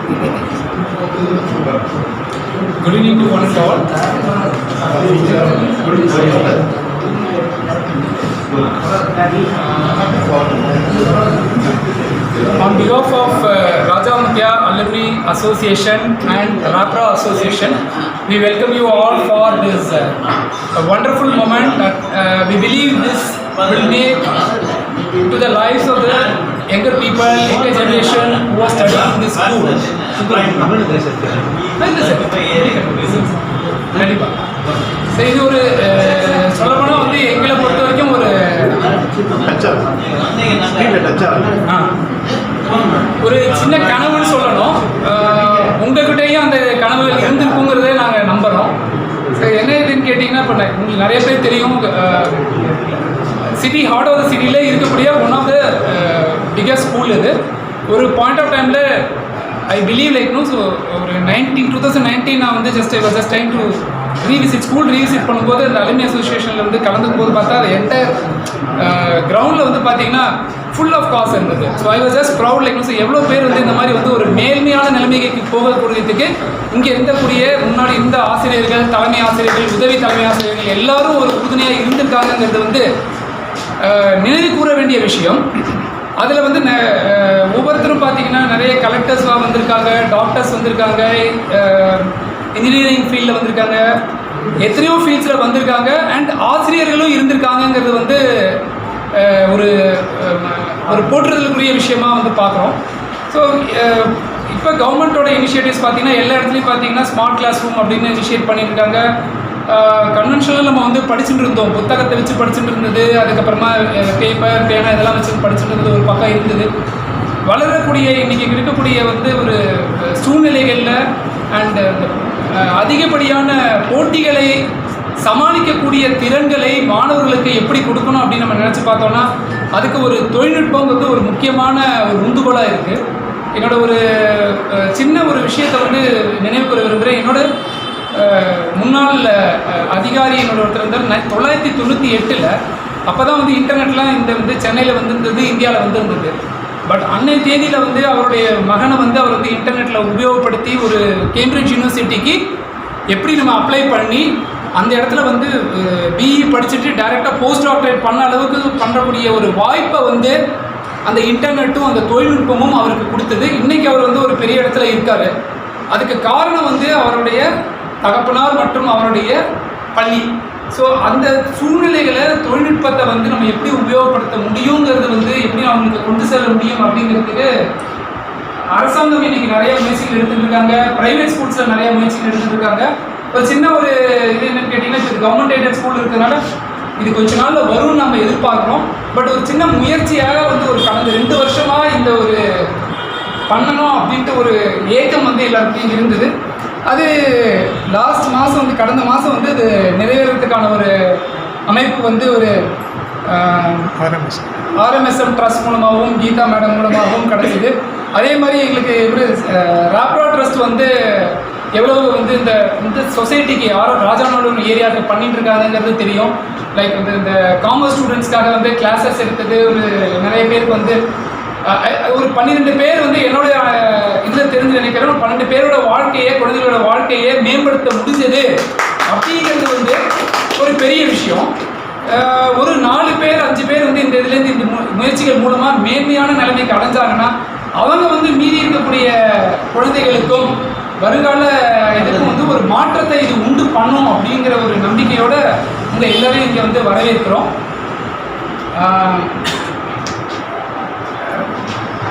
Good evening to one and all. On behalf of Raja Muthiah Alumni Association and Rapra Association, we welcome you all for this wonderful moment that we believe this will make to the lives of the younger people, younger generation who are studying in this school. சரி, இது ஒரு சொல்லப்போனால் வந்து எங்களை பொறுத்த வரைக்கும் ஒரு சின்ன கனவுன்னு சொல்லணும். உங்ககிட்டையும் அந்த கனவுகள் இருந்திருக்குங்கிறதே நாங்கள் நம்புகிறோம். சரி, என்ன இதுன்னு கேட்டிங்கன்னா, இப்போ உங்களுக்கு நிறைய பேர் தெரியும், சிட்டி ஹார்ட் ஆஃப் த சிட்டியில் இருக்கக்கூடிய one of the biggest school இது. ஒரு பாயிண்ட் ஆஃப் டைமில் ஐ பிலீவ் லைக் ஸோ ஒரு 2019 நான் வந்து just time to school revisit பண்ணும்போது அந்த அலுமினி அசோசியேஷனில் வந்து கலந்துக்கும் போது பார்த்தா அது என்டையர் கிரவுண்டில் வந்து பார்த்தீங்கன்னா ஃபுல் ஆஃப் காஸ் இருந்தது. So I was just proud like so எவ்வளோ பேர் வந்து இந்த மாதிரி வந்து ஒரு மேல்மையான நிலைமைக்கு போகக்கூடியதுக்கு இங்கே இருந்தக்கூடிய முன்னாடி இருந்த ஆசிரியர்கள், தலைமை ஆசிரியர்கள், உதவி தலைமை ஆசிரியர்கள் எல்லாரும் ஒரு உறுதுணையாக இருந்திருக்காங்கிறது வந்து நினைவு கூற வேண்டிய விஷயம். அதில் வந்து ஒவ்வொருத்தரும் பார்த்தீங்கன்னா நிறைய கலெக்டர்ஸ்லாம் வந்திருக்காங்க, டாக்டர்ஸ் வந்திருக்காங்க, இன்ஜினியரிங் ஃபீல்டில் வந்திருக்காங்க, எத்தனையோ ஃபீல்ட்ஸில் வந்திருக்காங்க, அண்ட் ஆசிரியர்களும் இருந்திருக்காங்கங்கிறது வந்து ஒரு ஒரு போற்றுதலுக்குரிய விஷயமா வந்து பார்க்குறோம். ஸோ இப்போ கவர்மெண்ட்டோட இனிஷியேட்டிவ்ஸ் பார்த்தீங்கன்னா எல்லா இடத்துலையும் பார்த்தீங்கன்னா ஸ்மார்ட் கிளாஸ் ரூம் அப்படின்னு இனிஷியேட் பண்ணியிருக்காங்க. கன்வென்ஷனலாக நம்ம வந்து படிச்சுட்டு இருந்தோம், புத்தகத்தை வச்சு படிச்சுட்டு இருந்தது, அதுக்கப்புறமா பேப்பர் பேனா இதெல்லாம் வச்சு படிச்சுட்டு இருந்தது ஒரு பக்கம் இருந்தது. வளரக்கூடிய இன்றைக்கி இருக்கக்கூடிய வந்து ஒரு சூழ்நிலைகளில் அண்ட் அதிகப்படியான போட்டிகளை சமாளிக்கக்கூடிய திறன்களை மாணவர்களுக்கு எப்படி கொடுக்கணும் அப்படின்னு நம்ம நினச்சி பார்த்தோன்னா அதுக்கு ஒரு தொழில்நுட்பம் வந்து ஒரு முக்கியமான ஒரு உந்துகோலாக இருக்குது. என்னோட ஒரு சின்ன ஒரு விஷயத்தை வந்து நினைவு கூற விரும்புகிறேன். என்னோட முன்னாள் அதிகாரி என்னோட ஒருத்தர் இருந்தார் 1998. அப்போ தான் வந்து இன்டர்நெட்லாம் இந்த வந்து சென்னையில் வந்திருந்தது, இந்தியாவில் வந்திருந்தது. பட் அன்னைய தேதியில் வந்து அவருடைய மகனை வந்து அவர் வந்து இன்டர்நெட்டில் உபயோகப்படுத்தி ஒரு கேம்பிரிட்ஜ் யூனிவர்சிட்டிக்கு எப்படி நம்ம அப்ளை பண்ணி அந்த இடத்துல வந்து பிஇ படிச்சுட்டு டைரெக்டாக போஸ்ட் டாக்டரேட் பண்ண அளவுக்கு பண்ணக்கூடிய ஒரு வாய்ப்பை வந்து அந்த இன்டர்நெட்டும் அந்த தொழில்நுட்பமும் அவருக்கு கொடுத்தது. இன்றைக்கி அவர் வந்து ஒரு பெரிய இடத்துல இருக்கார். அதுக்கு காரணம் வந்து அவருடைய தகப்பனார் மற்றும் அவருடைய பள்ளி. ஸோ அந்த சூழ்நிலைகளை தொழில்நுட்பத்தை வந்து நம்ம எப்படி உபயோகப்படுத்த முடியுங்கிறது வந்து எப்படி அவங்களுக்கு கொண்டு செல்ல முடியும் அப்படிங்கிறதுக்கு அரசாங்கம் இன்றைக்கி நிறைய முயற்சிகள் எடுத்துகிட்டு இருக்காங்க. ப்ரைவேட் ஸ்கூல்ஸில் நிறைய முயற்சிகள் எடுத்துகிட்டு இருக்காங்க. ஒரு சின்ன ஒரு இது என்னன்னு கேட்டிங்கன்னா, இது கவர்மெண்ட் எய்டட் ஸ்கூல் இருக்கிறதுனால இது கொஞ்ச நாளில் வரும்னு நம்ம எதிர்பார்க்குறோம். பட் ஒரு சின்ன முயற்சியாக வந்து ஒரு கடந்த 2 வருஷமாக இந்த ஒரு பண்ணணும் அப்படின்ட்டு ஒரு ஏக்கம் வந்து எல்லாருக்கும் இருந்தது. அது லாஸ்ட் மாதம் வந்து கடந்த மாதம் வந்து அது நிறைவேறதுக்கான ஒரு அமைப்பு வந்து ஒரு RMSM ட்ரஸ்ட் மூலமாகவும் கீதா மேடம் மூலமாகவும் கிடச்சிது. அதே மாதிரி எங்களுக்கு ராப்ரா ட்ரஸ்ட் வந்து எவ்வளோ வந்து இந்த சொசைட்டிக்கு ராஜாநல்லூர் ஏரியாவுக்கு பண்ணிட்டு இருக்காங்கிறது தெரியும். லைக் வந்து இந்த காமர்ஸ் ஸ்டூடெண்ட்ஸ்க்காக வந்து கிளாஸஸ் எடுத்தது ஒரு நிறைய பேருக்கு வந்து ஒரு 12 பேர் வந்து என்னோட இதில் தெரிஞ்சு நினைக்கிறேன் 12 பேரோட வாழ்க்கையை, குழந்தைகளோட வாழ்க்கையை மேம்படுத்த முடிஞ்சது அப்படிங்கிறது வந்து ஒரு பெரிய விஷயம். ஒரு 4 பேர் 5 பேர் வந்து இந்த இதுலேருந்து இந்த முயற்சிகள் மூலமாக மேன்மையான நிலைமைக்கு அடைஞ்சாங்கன்னா அவங்க வந்து மீதி இருக்கக்கூடிய குழந்தைகளுக்கும் வருங்கால இதுக்கும் வந்து ஒரு மாற்றத்தை இது உண்டு பண்ணும் அப்படிங்கிற ஒரு நம்பிக்கையோடு உங்கள் எல்லோரையும் இங்கே வந்து வரவேற்கிறோம்.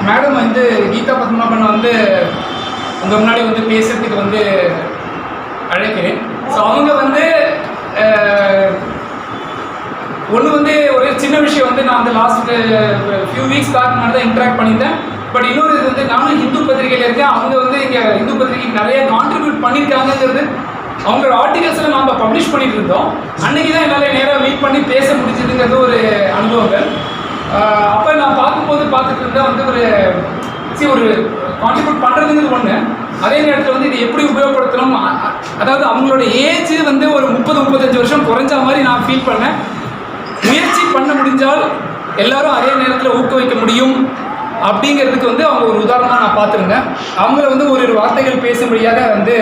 மேடம் வந்து கீதா பத்மநாபன் வந்து உங்கள் முன்னாடி வந்து பேசுகிறதுக்கு வந்து அழைக்கிறேன். ஸோ அவங்க வந்து ஒன்று வந்து ஒரு சின்ன விஷயம் வந்து நான் வந்து லாஸ்ட் ஃபியூ வீக்ஸ் பேக் முன்னாடி தான் இன்ட்ராக்ட் பண்ணியிருந்தேன். பட் இன்னொரு இது வந்து நானும் ஹிந்து பத்திரிகையில் இருக்கேன். அவங்க வந்து இங்கே ஹிந்து பத்திரிகைக்கு நிறைய கான்ட்ரிபியூட் பண்ணியிருக்காங்கிறது அவங்களோட ஆர்டிகல்ஸில் நாம் பப்ளிஷ் பண்ணிட்டு இருந்தோம். அன்றைக்கி தான் என்னால் நேராக மீட் பண்ணி பேச முடிஞ்சதுங்கிறது ஒரு அனுபவங்கள். அப்போ நான் பார்த்துட்டு இருந்தால் வந்து ஒரு கான்ட்ரிபியூட் பண்ணுறதுங்கிறது ஒன்று, அதே நேரத்தில் வந்து இது எப்படி உபயோகப்படுத்தணும், அதாவது அவங்களோட ஏஜ் வந்து ஒரு 30-35 வருஷம் குறைஞ்ச மாதிரி நான் ஃபீல் பண்ணேன். முயற்சி பண்ண முடிஞ்சால் எல்லாரும் அதே நேரத்தில் ஊக்குவிக்க முடியும் அப்படிங்கிறதுக்கு வந்து அவங்க ஒரு உதாரணமாக நான் பார்த்துருந்தேன். அவங்கள வந்து ஒரு வார்த்தைகள் பேசும்படியாக வந்து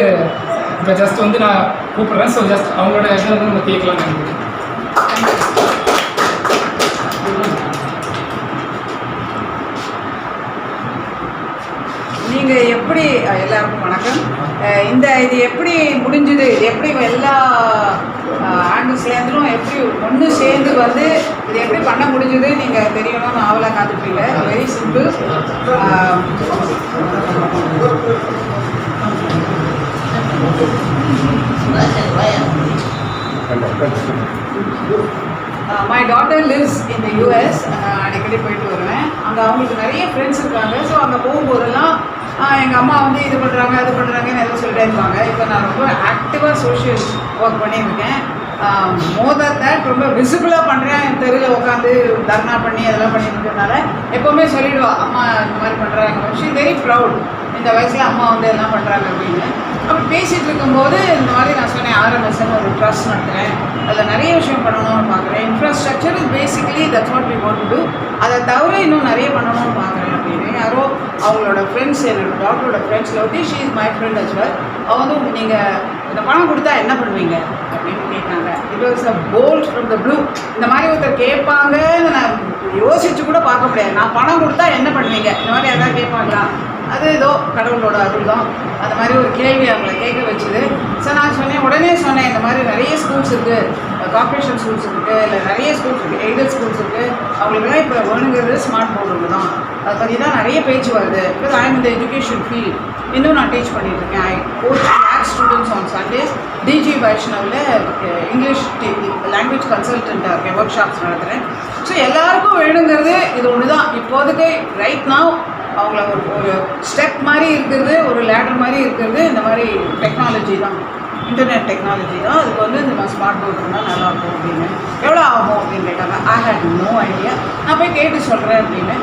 இப்போ ஜஸ்ட் வந்து நான் கூப்பிட்றேன். ஸோ ஜஸ்ட் அவங்களோட இதை வந்து நம்ம கேட்கலாம்னு நினைக்கிறேன். நீங்கள் எப்படி எல்லாருக்கும் வணக்கம். இது எப்படி முடிஞ்சுது, இது எப்படி எல்லா ஆங்கிள்ஸ்லேருந்தும் எப்படி ஒன்று சேர்ந்து வந்து இது எப்படி பண்ண முடிஞ்சுது நீங்கள் தெரியணும்னு ஆவலாக காத்துட்ருக்கீங்க. Very simple. My daughter lives in the US. அடிக்கடி போயிட்டு வருவேன். அங்கே அவங்களுக்கு நிறைய ஃப்ரெண்ட்ஸ் இருக்காங்க. ஸோ அங்கே போகும்போதெல்லாம் எங்கள் அம்மா வந்து இது பண்ணுறாங்க அது பண்ணுறாங்கன்னு எல்லாம் சொல்லிட்டே இருப்பாங்க. இப்போ நான் ரொம்ப ஆக்டிவாக சோஷியல் ஒர்க் பண்ணியிருக்கேன். மோர் தேட் ரொம்ப விசிபிளாக பண்ணுறேன். என் தெருவில் உட்காந்து தர்ணா பண்ணி அதெல்லாம் பண்ணியிருக்கிறதுனால எப்போவுமே சொல்லிவிடுவா, அம்மா இந்த மாதிரி பண்ணுறாங்க. She very proud. இந்த வயசில் அம்மா வந்து எல்லாம் பண்ணுறாங்க அப்படின்னு. அப்படி பேசிகிட்டு இருக்கும்போது இந்த மாதிரி நான் சொன்னேன், RMSன்னு ஒரு ட்ரஸ்ட் நடத்துகிறேன், அதில் நிறைய விஷயம் பண்ணணும்னு பார்க்குறேன். Infrastructure is basically that's what we want to do. அதை தவிர இன்னும் நிறைய பண்ணணும்னு பார்க்குறேன் அப்படின்னு. யாரோ அவங்களோட ஃப்ரெண்ட்ஸ், என்னோட டாக்டரோட ஃப்ரெண்ட்ஸில் வந்து she is my friend as well. அவள் வந்து நீங்கள் இந்த பணம் கொடுத்தா என்ன பண்ணுவீங்க அப்படின்னு கேட்டாங்க. It was a bolt from the blue. இந்த மாதிரி ஒருத்தர் கேட்பாங்கன்னு நான் யோசிச்சு கூட பார்க்க முடியாது. நான் பணம் கொடுத்தா என்ன பண்ணுவீங்க, இந்த மாதிரி எதாவது கேட்பாங்களா? அது ஏதோ கடவுளோட அருள் தான். அந்த மாதிரி ஒரு கேள்வி அவங்களை கேட்க வச்சுது. ஸோ நான் உடனே சொன்னேன், இந்த மாதிரி நிறைய ஸ்கூல்ஸ் இருக்குது, கார்பரேஷன் ஸ்கூல்ஸ் இருக்குது, இல்லை நிறைய ஸ்கூல்ஸ் இருக்குது, எய்டட் ஸ்கூல்ஸ் இருக்குது. அவங்களுக்குலாம் இப்போ வேணுங்கிறது ஸ்மார்ட் போர்டு தான். அதை பற்றி தான் நிறைய பேச்சு வருது. பிகாஸ் ஐ எம் இந்த எஜுகேஷன் ஃபீல்ட். இன்னும் நான் டீச் பண்ணிகிட்ருக்கேன். I coach maths students on Sundays. D G வைஷ்ணவில் இங்கிலீஷ் லாங்குவேஜ் கன்சல்டண்ட்டாக இருக்கேன், ஒர்க் ஷாப்ஸ் நடத்துகிறேன். ஸோ எல்லாருக்கும் வேணுங்கிறது இது ஒன்று தான். இப்போதைக்கு ரைட் நவ் அவங்கள ஒரு ஸ்டெப் மாதிரி இருக்கிறது, ஒரு லேடர் மாதிரி இருக்கிறது இந்த மாதிரி டெக்னாலஜி தான், இன்டர்நெட் டெக்னாலஜி தான். அதுக்கு வந்து இந்த ஸ்மார்ட் போர்டு இருந்தால் நல்லாயிருக்கும் அப்படின்னு. எவ்வளோ ஆகும் அப்படின்னு கேட்டாங்க. ஐ ஹேட் நோ ஐடியா. நான் போய் கேட்டு சொல்கிறேன் அப்படின்னு.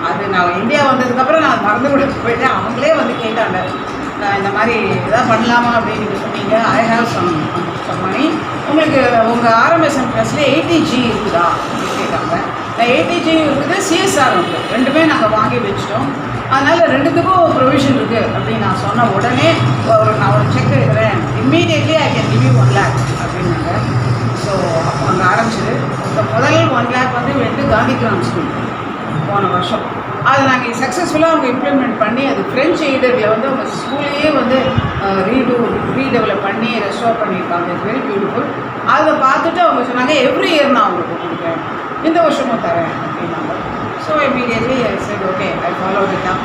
அது நான் இந்தியா வந்ததுக்கப்புறம் நான் மறந்து கொடுத்து போயிட்டேன். அவங்களே வந்து கேட்டாங்க, இந்த மாதிரி எதாவது பண்ணலாமா அப்படின்னு நீங்கள் சொன்னீங்க. I have some money. உங்களுக்கு உங்கள் RMSM ட்ரஸ்ட்டில் 80G இருக்குதா அப்படின்னு கேட்டாங்க. 80G இருக்குது, CSR இருக்குது, ரெண்டுமே நாங்கள் வாங்கி வச்சிட்டோம். அதனால் ரெண்டுத்துக்கும் ப்ரொவிஷன் இருக்குது அப்படின்னு நான் சொன்ன உடனே நான் ஒரு செக் எடுக்கிறேன், immediately I can give you 1 lakh அப்படின்னாங்க. ஸோ அப்போ அங்கே ஆரம்பிச்சிது. இந்த முதல் 1 lakh வந்து காந்தி கிராம் ஸ்கூல் போன வருஷம். அதை நாங்கள் சக்ஸஸ்ஃபுல்லாக அவங்க இம்ப்ளிமெண்ட் பண்ணி, அது ஃப்ரெஞ்ச் எய்டரில் வந்து அவங்க ஸ்கூல்லையே வந்து ரீடெவலப் பண்ணி ரெஸ்டோர் பண்ணியிருக்காங்க. It's very beautiful. அதை பார்த்துட்டு அவங்க சொன்னாங்க, எவ்ரி இயர் நான் அவங்களுக்கு கொடுக்குறேன், இந்த வருஷமும் தரேன் அப்படின்னாங்க. ஸோ இமீடியட்லி சரி ஓகே, ஐ ஃபாலோ தான்.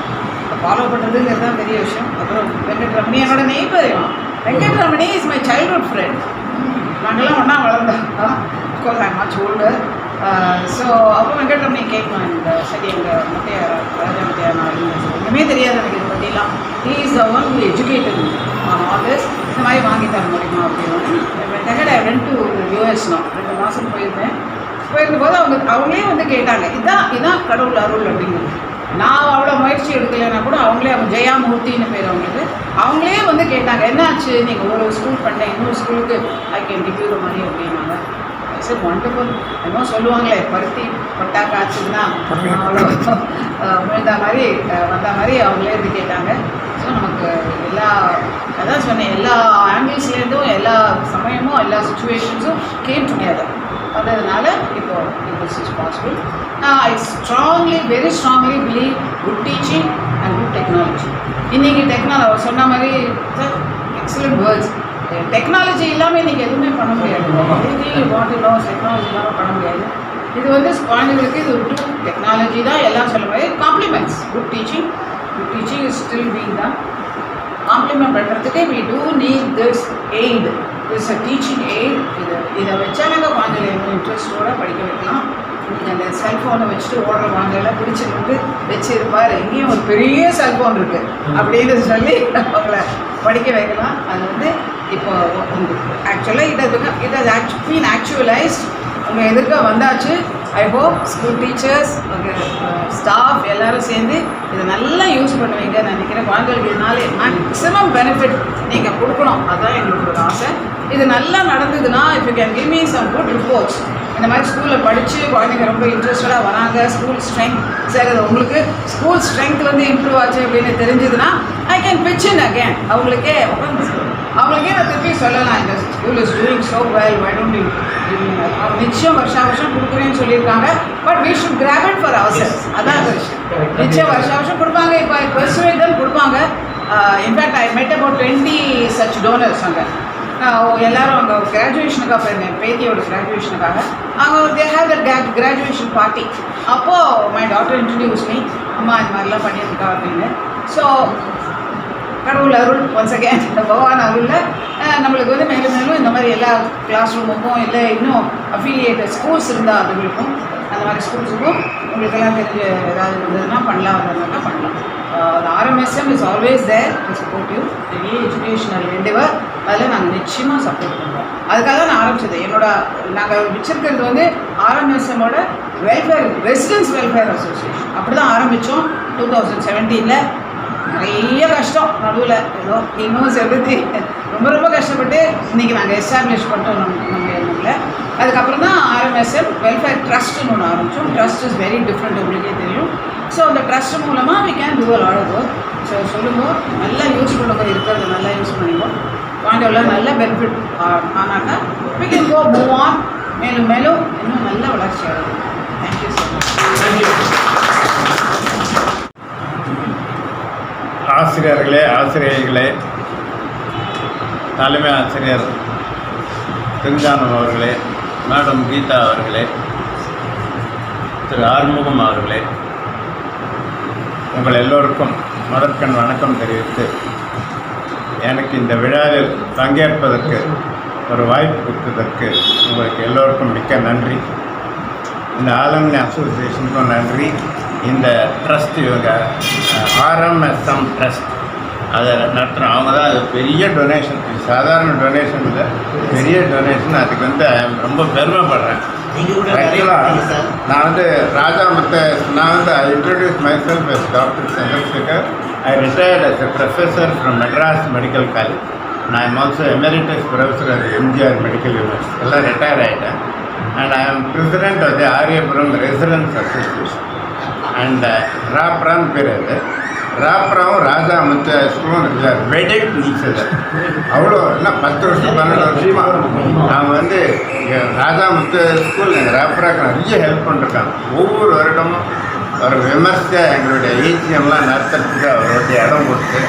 ஃபாலோ பண்ணுறதுங்கிறது தான் பெரிய விஷயம். அப்புறம் வெங்கட்ரமணி என்னோட neighbour. Venkataramani is my childhood friend. நாங்கள்லாம் ஒன்றா வளர்ந்தோம். Of course I much older. So அப்போ வெங்கட்ரமணி கேட்கலாம், இந்த சரி எங்கள் முட்டையா ராஜா முட்டையா நான் ஒன்றுமே தெரியாது எனக்கு இதை பற்றிலாம். He is the one who educated on all this. இந்த மாதிரி வாங்கி தர முடியுமா அப்படின்னு. Second I went to US நான் 2 மாதம் போயிருந்தபோது அவங்களே வந்து கேட்டாங்க, இதான் கடவுள் அருள் அப்படிங்கிறது. நான் அவ்வளோ முயற்சி எடுக்கலைன்னா கூட அவங்களே, அவங்க ஜெயாமூர்த்தின்னு பேர் அவங்களுக்கு, அவங்களே வந்து கேட்டாங்க, என்னாச்சு நீங்கள் ஒரு ஸ்கூல் பண்ணேன், இன்னொரு ஸ்கூலுக்கு I can give you the money அப்படின்னாங்க. Sir wonderful. என்னமோ சொல்லுவாங்களே, பருத்தி பட்டா காய்ச்சதுன்னா அவ்வளோ விழுந்த மாதிரி வந்த மாதிரி அவங்களே இருந்து கேட்டாங்க. ஸோ நமக்கு அதான் சொன்னேன், எல்லா ஆங்கிள்ஸ்லேருந்தும் எல்லா சமயமும் எல்லா சுச்சுவேஷன்ஸும் கேம் டுகெதர் வந்ததுனால இப்போ this is possible. I very strongly believe good teaching and good technology. இன்றைக்கி அவர் சொன்ன மாதிரி எக்ஸலண்ட் வேர்ட்ஸ். டெக்னாலஜி இல்லாமல் இன்றைக்கி எதுவுமே பண்ண முடியாது. வாட் டு நோ டெக்னாலஜி இல்லாமல் பண்ண முடியாது. இது வந்து குழந்தைங்களுக்கு இது ஒரு டெக்னாலஜி தான் எல்லாம் சொல்ல முடியாது. Compliments good teaching is still being தான். காம்ப்ளிமெண்ட் பண்ணுறதுக்கு we do need this aid. this is a teaching aid. இதை வச்சானாங்க குழந்தைங்க இன்ட்ரெஸ்டோடு படிக்க வைக்கலாம். நீங்கள் அந்த செல்ஃபோனை வச்சுட்டு ஓடுற குழந்தையெல்லாம் பிடிச்சிருந்து வச்சுருப்பார், எங்கேயும் ஒரு பெரிய செல்ஃபோன் இருக்குது அப்படின்னு சொல்லி அவங்கள படிக்க வைக்கலாம். அது வந்து இப்போ ஆக்சுவலாக இட் ஹஸ் பீன் ஆக்சுவலைஸ்ட். உங்கள் எதிர்க்க வந்தாச்சு. I hope school teachers staff எல்லோரும் சேர்ந்து இதை நல்லா யூஸ் பண்ணுவீங்கன்னு நினைக்கிறேன். குழந்தைகளுக்கு இதனால மேக்ஸிமம் பெனிஃபிட் நீங்கள் கொடுக்கணும், அதுதான் எங்களுக்கு ஒரு ஆசை. இது நல்லா நடந்ததுன்னா if you can give me some good reports, இந்த மாதிரி ஸ்கூலில் படித்து குழந்தைங்க ரொம்ப இன்ட்ரெஸ்டடாக வராங்க, ஸ்கூல் ஸ்ட்ரென்த் சரி உங்களுக்கு ஸ்கூல் ஸ்ட்ரென்த் வந்து இம்ப்ரூவ் ஆச்சு அப்படின்னு தெரிஞ்சதுன்னா I can pitch in again. அவங்களுக்கே நான் திருப்பி சொல்லலாம், இந்த school is doing so well, why don't you நிச்சயம் வருஷம் கொடுக்குறேன்னு சொல்லியிருக்காங்க. But we should grab it for ourselves. அதான் அந்த விஷயம். நிச்சயம் வருஷம் கொடுப்பாங்க. இப்போ பெர்சுவேட் தான் கொடுப்பாங்க. இன்ஃபேக்ட் ஐ மெட் அபவுட் 20 சச் டோனர்ஸ் அங்கே. எல்லோரும் அங்கே கிராஜுவேஷனுக்காக என் பேத்தியோட கிராஜுவேஷனுக்காக அவங்க they have that graduation party. அப்போது மை டாட்டர் இன்ட்ரடியூஸ் மீ, அம்மா இந்த மாதிரிலாம் பண்ணியிருக்கா அப்படின்னு. ஸோ கடவுள் அருள் ஒன்ஸ் அகேன் பகவான் அருளில் நம்மளுக்கு வந்து மேலும் மேலும் இந்த மாதிரி எல்லா கிளாஸ் ரூமுக்கும் இல்லை இன்னும் அஃபிலியேட்டட் ஸ்கூல்ஸ் இருந்தால் அதுகளுக்கும் அந்த மாதிரி ஸ்கூல்ஸுக்கும் உங்களுக்கெல்லாம் தெரிஞ்ச ஏதாவது இருந்ததுன்னா பண்ணலாம், வந்ததுன்னா பண்ணலாம். RMSM is always there to support you any educational endeavour. அதில் நாங்கள் நிச்சயமாக சப்போர்ட் பண்ணுறோம். அதுக்காக தான் நான் ஆரம்பிச்சது. நாங்கள் வச்சுருக்கிறது வந்து RMSMோட வெல்ஃபேர் ரெசிடென்ஸ் வெல்ஃபேர் அசோசியேஷன். அப்படி தான் ஆரம்பித்தோம் 2017. நிறைய கஷ்டம் நடுவில், ஏதோ இன்னும் செலுத்தி ரொம்ப கஷ்டப்பட்டு இன்றைக்கி நாங்கள் எஸ்டாப்ளிஷ் பண்ணிட்டோம் நம்ம எண்ணத்தில். அதுக்கப்புறம் தான் RMSM வெல்ஃபேர் ட்ரஸ்ட்னு ஒன்று ஆரம்பித்தோம். ட்ரஸ்ட் இஸ் வெரி டிஃப்ரெண்ட், உங்களுக்கே தெரியும். ஸோ அந்த ட்ரஸ்ட் மூலமாக we can do a lot of work. So சொல்லுங்கள், நல்லா யூஸ் பண்ணுங்க, இருக்கிறத நல்லா யூஸ் பண்ணிப்போம். குழந்தைகளாம் நல்ல பெனிஃபிட் ஆனாக்கா we can go move on, மேலும் மேலும் இன்னும் நல்ல வளர்ச்சி ஆகும். Thank you so much. ஆசிரியர்களே, ஆசிரியர்களே, தலைமை ஆசிரியர் திருஞானம் அவர்களே, மேடம் கீதா அவர்களே, திரு ஆறுமுகம் அவர்களே, உங்கள் எல்லோருக்கும் முதற்கண் வணக்கம் தெரிவித்து எனக்கு இந்த விழாவில் பங்கேற்பதற்கு ஒரு வாய்ப்பு கொடுத்ததற்கு உங்களுக்கு எல்லோருக்கும் மிக்க நன்றி. இந்த ஆலம்னி அசோசியேஷனுக்கும் நன்றி. இந்த ட்ரஸ்ட் இவங்க RMSM ட்ரஸ்ட் அதை நடத்துகிறோம். அவங்க தான் அது பெரிய டொனேஷன், சாதாரண டொனேஷன் இல்லை, பெரிய டொனேஷன். அதுக்கு வந்து ரொம்ப பெருமைப்படுறேன். ஆக்சுவலாக நான் வந்து I introduce myself as doctor Chandrasekar. I retired as a professor from Madras medical college. நான் am also emeritus professor at MGR medical university. எல்லாம் ரிட்டையர் ஆகிட்டேன். And I am president of the Aryapuram residence association. And ராப்ரான்னு பேர். அது ராப்ராவும் ராஜா முத்த ஸ்கூலும் இருக்குது. வெடெட் நீச்சல் அவ்வளோ என்ன 10 வருஷம் 12 வருஷமாக நாங்கள் வந்து ராஜா முத்த ஸ்கூல் எங்கள் ராப்ராவுக்கு நிறைய ஹெல்ப் பண்ணிருக்காங்க. ஒவ்வொரு வருடமும் ஒரு விமர்சையாக எங்களுடைய ஏஜிஎம்லாம் நடத்துறதுக்கு அவருடைய இடம் கொடுத்து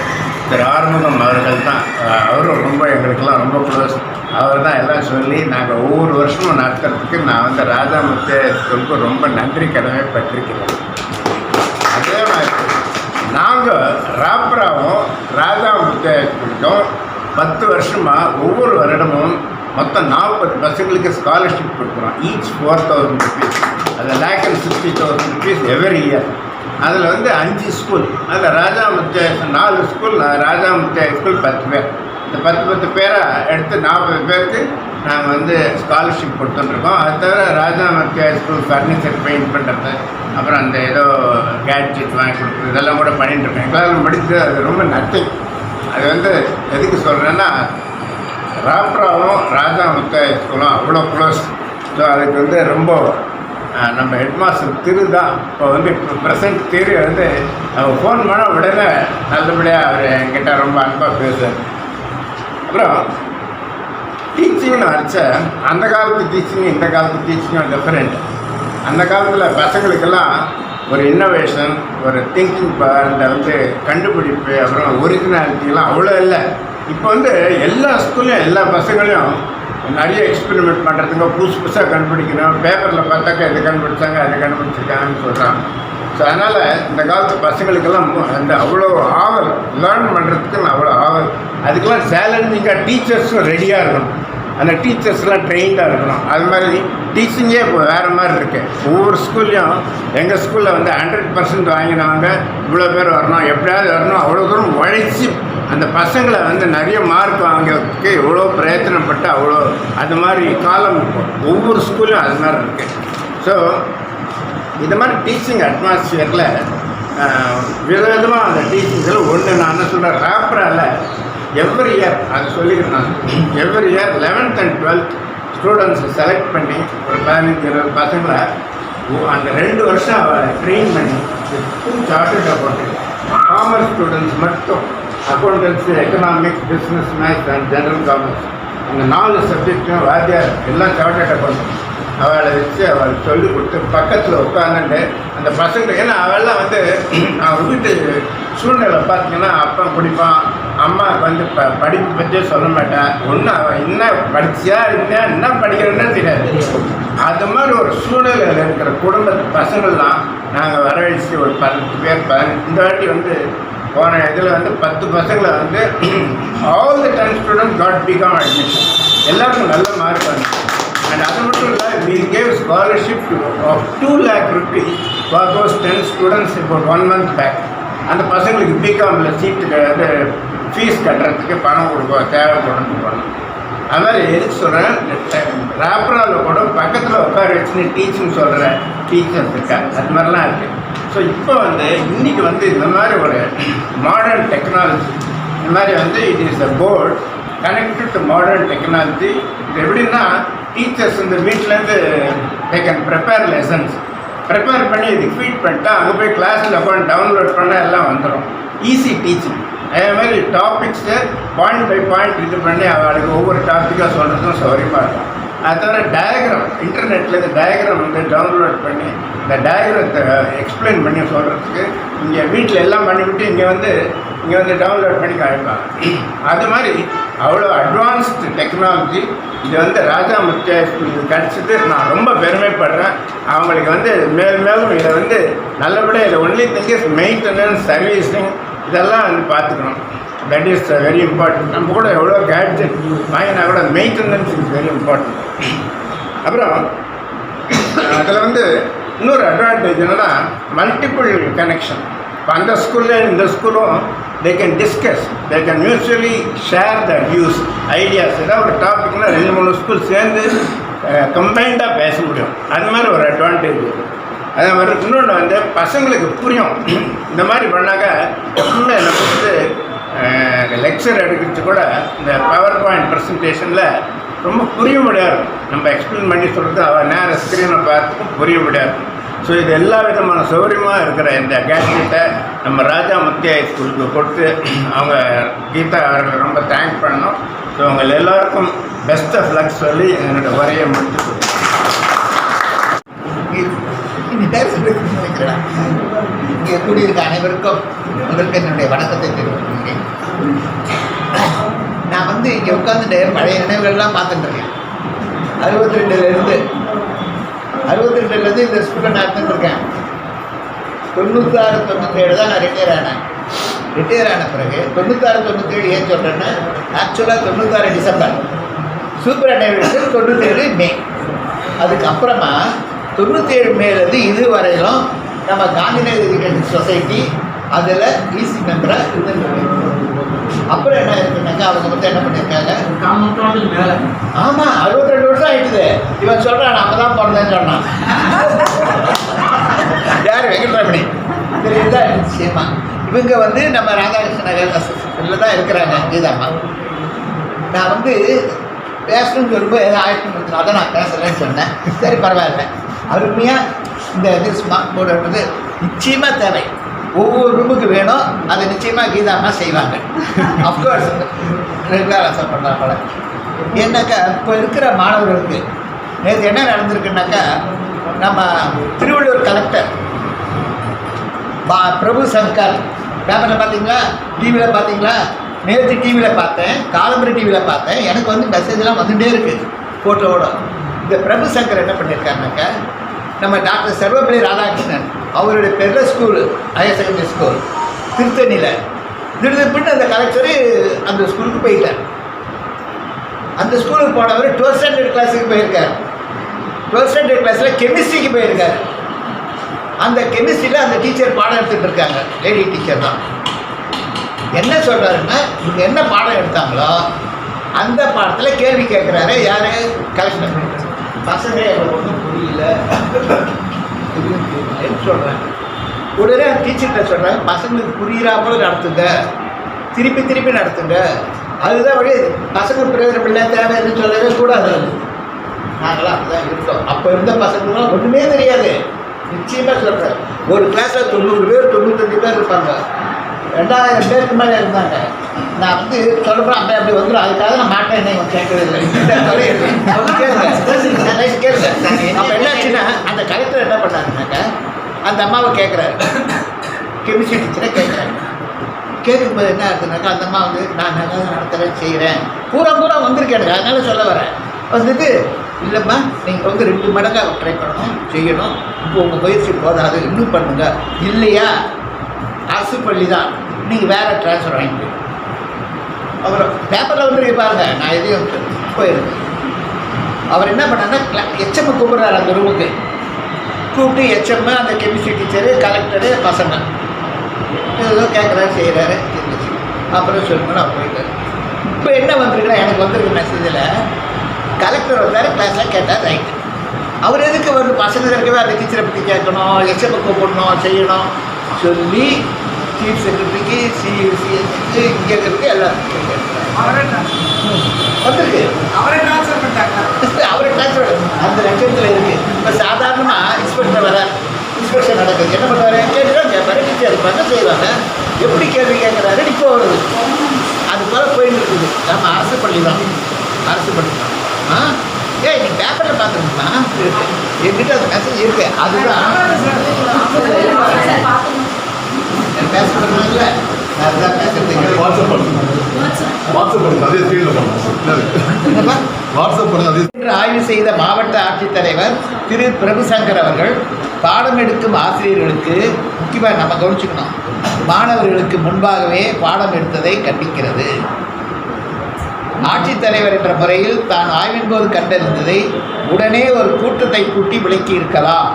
திரு ஆறுமுகம் அவர்கள் தான், அவரும் ரொம்ப எங்களுக்கெல்லாம் ரொம்ப க்ளோஸ். அவர் தான் எல்லாம் சொல்லி நாங்கள் ஒவ்வொரு வருஷமும் நடத்துறதுக்கு நான் வந்து ராஜா முத்த ஸ்கூலுக்கு ரொம்ப நன்றி கடமை பட்டிருக்கிறேன். அதே மாதிரி நாங்கள் ராப்ராவும் ராஜா முத்த ஸ்கூலுக்கும் 10 வருஷமாக ஒவ்வொரு வருடமும் மொத்தம் 40 பசங்களுக்கு ஸ்காலர்ஷிப் கொடுக்குறோம். Each 4,000 rupees. அது 1,60,000 rupees எவ்ரி இயர். அதில் வந்து 5 ஸ்கூல், அதில் ராஜா முத்த 4 ஸ்கூல், ராஜா முத்த ஸ்கூல் 10 பேர். இந்த 10 பேரை எடுத்து 40 பேருக்கு நாங்கள் வந்து ஸ்காலர்ஷிப் கொடுத்துட்ருக்கோம். அது தவிர ராஜா முத்த ஸ்கூல் ஃபர்னிச்சர் பெயிண்ட் பண்ணுறது, அப்புறம் அந்த ஏதோ கேட்ஜெட் வாங்கி கொடுக்குறது, இதெல்லாம் கூட பண்ணிட்டுருக்கோம். எங்களால் முடித்து அது ரொம்ப நத்திங். அது வந்து எதுக்கு சொல்கிறேன்னா, ராப்ராவும் ராஜா முத்த ஸ்கூலும் அவ்வளோ க்ளோஸ். ஸோ அதுக்கு வந்து ரொம்ப நம்ம ஹெட்மாஸ்டர் திரு தான் இப்போ வந்து ப்ரெசன்ட் திரு வந்து அவங்க ஃபோன் பண்ண உடனே நல்லபடியாக அவர் என்கிட்ட ரொம்ப அன்பாக பேசுவார். அப்புறம் டீச்சிங்னு அடித்த அந்த காலத்து டீச்சிங்கும் இந்த காலத்து டீச்சிங்கும் டிஃப்ரெண்ட். அந்த காலத்தில் பசங்களுக்கெல்லாம் ஒரு இன்னோவேஷன், ஒரு திங்கிங் அந்த வந்து கண்டுபிடிப்பு, அப்புறம் ஒரிஜினாலிட்டிலாம் அவ்வளோ இல்லை. இப்போ வந்து எல்லா ஸ்கூல்லையும் எல்லா பசங்களையும் நிறைய எக்ஸ்பெரிமெண்ட் பண்ணுறதுங்க, புதுசாக கண்டுபிடிக்கணும். பேப்பரில் பார்த்தாக்கா இது கண்டுபிடிச்சாங்க, அதை கண்டுபிடிச்சிருக்காங்கன்னு சொல்கிறாங்க. ஸோ அதனால் இந்த காலத்து பசங்களுக்கெல்லாம் அந்த அவ்வளோ ஆவல், லேர்ன் பண்ணுறதுக்கு அவ்வளோ ஆவல். அதுக்கெல்லாம் சேலஞ்சிங்காக டீச்சர்ஸும் ரெடியாக இருக்கணும். அந்த டீச்சர்ஸ்லாம் ட்ரெயின்டாக இருக்கணும். அது மாதிரி டீச்சிங்கே இப்போ வேறு மாதிரி இருக்குது. ஒவ்வொரு ஸ்கூல்லையும் எங்கள் ஸ்கூலில் வந்து 100% வாங்கினவங்க இவ்வளோ பேர் வரணும், எப்படியாவது வரணும், அவ்வளோ தூரம் உழைச்சி அந்த பசங்களை வந்து நிறைய மார்க் வாங்கிறதுக்கு எவ்வளோ பிரயத்தனப்பட்டு அவ்வளோ அது மாதிரி காலம் ஒவ்வொரு ஸ்கூல்லையும் அது மாதிரி இருக்குது. ஸோ இந்த மாதிரி டீச்சிங் அட்மாஸ்பியரில் விதவிதமாக அந்த டீச்சிங்கில் ஒன்று நான் என்ன சொல்கிறேன், ரேப்பரால் எவ்ரி இயர் அது சொல்லிக்கிறேன் நான், every year 11th and 12th ஸ்டூடெண்ட்ஸை செலக்ட் பண்ணி ஒரு 15-20 பசங்களை அந்த 2 வருஷம் அவளை ட்ரெயின் பண்ணி 2 சார்ட்டர்ட் அக்கௌண்டன்ட், காமர்ஸ் ஸ்டூடெண்ட்ஸ் மட்டும் accountants, economics, business, maths and general commerce, அந்த 4 சப்ஜெக்டும் வாத்தியார் எல்லாம் சார்ட்டர்ட் அக்கௌண்டன்ட் அவளை வச்சு அவளை சொல்லிக் கொடுத்து பக்கத்தில் உட்காந்துட்டு அந்த பசங்க, ஏன்னா அவெல்லாம் வந்து அவன் வீட்டு சூழ்நிலை பார்த்தீங்கன்னா அப்பா பிடிப்பான், அம்மாவுக்கு வந்து படிப்பு பற்றியே சொல்ல மாட்டேன், ஒன்றும் அவன் என்ன படிச்சியா என்ன படிக்கிறேன்னே தெரியாது. அது மாதிரி ஒரு சூழ்நிலையில் இருக்கிற குடும்பத்து பசங்கள்லாம் நாங்கள் வரவழைச்சி ஒரு 10 பேர் 15 இந்த வாட்டி வந்து போன இதில் வந்து 10 பசங்களை வந்து all the 10 student God become admission, எல்லாருக்கும் நல்ல மார்க் வந்து. அண்ட் அது மட்டும் இல்லை, we gave scholarship of 2 lakh rupees for those 10 students about 1 month back. அந்த பசங்களுக்கு பிகாமில் சீட்டுக்கு வந்து ஃபீஸ் கட்டுறதுக்கு பணம் கொடுப்போம், தேவைப்படும் போகணும். அது மாதிரி எதுக்கு சொல்கிறேன், ரேப்பராவில் கூட பக்கத்தில் உட்கார வச்சுன்னு டீச்சிங் சொல்கிற டீச்சர்ஸ் இருக்கா, அது மாதிரிலாம் இருக்குது. ஸோ இப்போ வந்து இன்றைக்கி வந்து இந்த மாதிரி ஒரு மாடர்ன் டெக்னாலஜி, இந்த மாதிரி வந்து it is a board connected to modern technology. இது எப்படின்னா டீச்சர்ஸ் இந்த வீட்டிலேருந்து they can prepare lessons, prepare பண்ணி இதுக்கு ஃபீட் பண்ணிட்டா அங்கே போய் கிளாஸில் உட்காந்து டவுன்லோட் பண்ணால் எல்லாம் வந்துடும். Easy teaching. அதே மாதிரி டாபிக்ஸு பாயிண்ட் பை பாயிண்ட் இது பண்ணி அவளுக்கு ஒவ்வொரு டாப்பிக்காக சொல்கிறதும் சௌகரியமாக இருக்கும். அது தவிர டயக்ராம், இன்டர்நெட்டில் இந்த டயக்ராம் வந்து டவுன்லோட் பண்ணி இந்த டயக்ராத்தை எக்ஸ்பிளைன் பண்ணி சொல்கிறதுக்கு இங்கே வீட்டில் எல்லாம் பண்ணிவிட்டு இங்கே வந்து டவுன்லோட் பண்ணி காமிப்பாங்க. அது மாதிரி அவ்வளோ அட்வான்ஸ்டு டெக்னாலஜி இது வந்து ராஜா முத்தியா ஸ்கூலுக்கு கிடச்சிது. நான் ரொம்ப பெருமைப்படுறேன். அவங்களுக்கு வந்து மேலும் இதை வந்து நல்லபடியாக இதை only thing is maintenance, servicing இதெல்லாம் வந்து பார்த்துக்கணும். That is very important. நம்ம கூட எவ்வளோ கேட்ஜெட் வாங்கினா கூட மெயின்டெனன்ஸ் இஸ் வெரி இம்பார்ட்டன்ட். அப்புறம் அதில் வந்து இன்னொரு அட்வான்டேஜ் என்னன்னா மல்டிபிள் கனெக்ஷன். இப்போ அந்த ஸ்கூலில் இந்த ஸ்கூலும் they can discuss, they can mutually share their views, ideas. ஏதாவது ஒரு டாபிக்னால் 2-3 ஸ்கூல் சேர்ந்து கம்பைண்டாக பேச முடியும். அது மாதிரி ஒரு அட்வான்டேஜ். அதே மாதிரி இன்னொன்று வந்து பசங்களுக்கு புரியும். இந்த மாதிரி பண்ணாக்க எப்பவுமே என்னை பொறுத்து லெக்சர் எடுக்கிறது கூட இந்த பவர் பாயிண்ட் ப்ரெசன்டேஷனில் ரொம்ப புரிய முடியாது. நம்ம எக்ஸ்பிளைன் பண்ணி சொல்கிறது அவள் நேர ஸ்க்ரீனை பார்த்துக்கும் புரிய முடியாது. ஸோ இது எல்லா விதமான சௌகரியமாக இருக்கிற இந்த கேட்ஜெட்டை நம்ம ராஜா முத்தியா ஸ்கூலுக்கு கொடுத்து அவங்க கீதா அவர்களை ரொம்ப தேங்க் பண்ணோம். ஸோ உங்கள் எல்லாருக்கும் பெஸ்ட் ஆஃப் லக் சொல்லி என்னோடய உரையை முடிச்சு நினைக்கிறேன். இங்கே கூடியிருக்க அனைவருக்கும் முதற்கு என்னுடைய வணக்கத்தை தெரிவிக்கிறேன். நான் வந்து இங்கே உட்காந்துட்டு பழைய நினைவுகள்லாம் பார்த்துட்டுருக்கேன். 62லேருந்து இந்த ஸ்கூலில் நான் இருந்துருக்கேன். 96-97 தான் நான் ரிட்டையர் ஆனேன். ரிட்டையர் ஆன பிறகு 96-97 ஏன் சொல்கிறேன்னா, ஆக்சுவலாக 96 டிசம்பர், சூப்பர் அன்னிவர்சரி 97 மே. அதுக்கப்புறமா 97 மேலேருந்து இது வரையிலும் நம்ம காந்திநகர் எஜுகேஷன் சொசைட்டி அதில் ஈசி மெம்பராக இருந்துருக்கேன். அப்புறம் என்ன இருக்குன்னாக்கா அவங்க வந்து என்ன பண்ணியிருக்காங்க, மேலே ஆமாம் 62 வருஷம் ஆகிடுது. இவன் சொல்கிறான் நம்ம தான் பிறந்தேன்னு சொன்னான். யார் வெங்கட்ராமணி தெரியுதா நிச்சயமா. இவங்க வந்து நம்ம ராதாகிருஷ்ண நகரில் தான் இருக்கிறாங்க. கீதாம்மா நான் வந்து பேசணும்னு சொல்லும்போது ஏதோ ஆயிரத்தி தான் நான் பேசலைன்னு சொன்னேன். சரி பரவாயில்ல. அருமையாக இந்த இது ஸ்மார்ட் போர்டுன்றது நிச்சயமாக தேவை. ஒவ்வொரு ரூமுக்கு வேணும். அதை நிச்சயமாக கீதாம்மா செய்வாங்க. அஃப்கோர்ஸ் ரெகுலர் அசல் பண்ணுறாங்க. ஏன்னாக்கா இப்போ இருக்கிற மாணவர்களுக்கு நேற்று என்ன நடந்திருக்குன்னாக்கா, நம்ம திருவள்ளூர் கலெக்டர் பிரபு சங்கர் பேப்பரில் பார்த்தீங்களா, டிவியில் பார்த்தீங்களா? நேற்று டிவியில் பார்த்தேன், காலம்பரி டிவியில் பார்த்தேன். எனக்கு வந்து மெசேஜெலாம் வந்துகிட்டே இருக்குது ஃபோட்டோவோட. இந்த பிரபு சங்கர் என்ன பண்ணியிருக்காருனாக்கா, நம்ம டாக்டர் சர்வப்பள்ளி ராதாகிருஷ்ணன் அவருடைய பெரிய ஸ்கூலு ஹையர் செகண்டரி ஸ்கூல் திருத்தணியில் திடீர்னு அந்த கலெக்டரு அந்த ஸ்கூலுக்கு போயிட்டார். அந்த ஸ்கூலுக்கு போனவர் 12th ஸ்டாண்டர்ட் கிளாஸுக்கு போயிருக்கார். 12th ஸ்டாண்டர்ட் கிளாஸில் கெமிஸ்ட்ரிக்கு போயிருக்கார். அந்த கெமிஸ்ட்ரியில் அந்த டீச்சர் பாடம் எடுத்துகிட்டு இருக்காங்க. லேடி டீச்சர் தான். என்ன சொல்கிறாருன்னா, இவங்க என்ன பாடம் எடுத்தாங்களோ அந்த பாடத்தில் கேள்வி கேட்குறாரு. யார்? கலெக்டர். பசங்க எனக்கு ஒன்றும் புரியல சொல்கிறேன். உடனே டீச்சர்கிட்ட சொல்கிறேன், பசங்களுக்கு புரியிறாப்புல நடத்துங்க, திருப்பி திருப்பி நடத்துங்க, அதுதான் வழி. பசங்க பிரயோஜனம் இல்லை தேவைன்னு சொல்லவே கூடாது. நாங்களாம் அப்படிதான் இருக்கோம். அப்போ இருந்த பசங்களும் ஒன்றுமே தெரியாது. நிச்சயமாக சொல்கிறேன், ஒரு கிளாஸில் 90 பேர் 95 பேர் இருப்பாங்க, 2000 பேருக்கு மேலே இருந்தாங்க. நான் வந்து சொல்கிறேன், அப்படி வந்துடும், அதுக்காக நான் மாட்டேன், என்னை கேட்கவே இல்லை. கேளுங்க. அப்போ என்னாச்சுன்னா அந்த கலெக்டர் என்ன பண்ணாருனாக்கா, அந்த அம்மாவை கேட்குறாரு, கெமிஸ்ட்ரி டீச்சரை கேட்குறாரு. கேட்கும்போது என்ன ஆகுதுனாக்கா, அந்த அம்மா வந்து நான் நல்லா நடத்துகிறேன் செய்கிறேன் பூரா வந்திருக்கேன் எனக்கு, அதனால சொல்ல வரேன். வந்துட்டு இல்லைம்மா நீங்கள் வந்து 2 மடங்காக ட்ரை பண்ணணும் செய்யணும், இப்போ உங்கள் பயிற்சி போதாது, இன்னும் பண்ணுங்க, இல்லையா அரசு பள்ளி தான், நீங்கள் வேறு ட்ரான்ஸ்ஃபர் வாங்கிட்டு அப்புறம் பேப்பரில் வந்து பாருங்க, நான் எதையும் போயிருக்கேன். அவர் என்ன பண்ணாருன்னா எச்எம் கூப்பிட்றாரு அந்த ரூமுக்கு, கூப்பிட்டு எச்எம் அந்த கெமிஸ்ட்ரி டீச்சரு கலெக்டரு பசங்க ஏதோ கேட்குறாரு செய்கிறாரு இருந்துச்சு. அப்புறம் சொல்லணும்னு அவர் போயிட்டார். இப்போ என்ன வந்திருக்குன்னா எனக்கு வந்திருக்கு மெசேஜில், கலெக்டர் வந்தார், கிளாஸில் கேட்டார், ரைட்டு. அவர் எதுக்கு வந்து பசங்க இருக்கவே அந்த டீச்சரை பற்றி கேட்கணும், எச்எம் கூப்பிடணும் செய்யணும் சொல்லி சீஃப் செக்ரட்டரிக்கு சிஎஸ்சிக்கு இங்கே இருக்கிறதுக்கு எல்லாருக்கும் வந்திருக்கு. அவரை ட்ரான்ஸ்ஃபர் அந்த லட்சத்தில் இருக்குது. இப்போ சாதாரணமாக இன்ஸ்பெக்டர் வர இன்ஸ்பெக்ஷன் நடக்குது, என்ன பண்ணுவார், கேட்டுதான் கேட்பாரு, டீச்சர் இருப்பாங்க செய்வாங்க. எப்படி கேள்வி கேட்குறாரு இப்போ வருது, அது போல் போயின்னு இருக்குது. நம்ம அரசு பள்ளி தான், அரசு பள்ளி தான். ஏய் நீ பேப்பரில் பார்த்துருக்குமா, என்கிட்ட அது மெசேஜ் இருக்கு, அதுதான் பேச பண்ணுவாங்கல்ல, அதுதான் பேசுறது. வாட்ஸ்அப் பண்ணுங்க, அதே ஸ்க்ரீனில் பண்ணுங்க. வாட்ஸ்அப் பண்ணுங்க, அதே. ஆய்வு செய்த மாவட்ட ஆட்சித்தலைவர் திரு பிரபுசங்கர் அவர்கள் பாடம் எடுக்கும் ஆசிரியர்களுக்கு முக்கியமாக நம்ம கவனிச்சுக்கணும், மாணவர்களுக்கு முன்பாகவே பாடம் எடுத்ததை கண்டிக்கிறது. ஆட்சித்தலைவர் என்ற முறையில் தான் ஆய்வின் போது கண்டறிந்ததை உடனே ஒரு கூட்டத்தை கூட்டி விளக்கி இருக்கலாம்,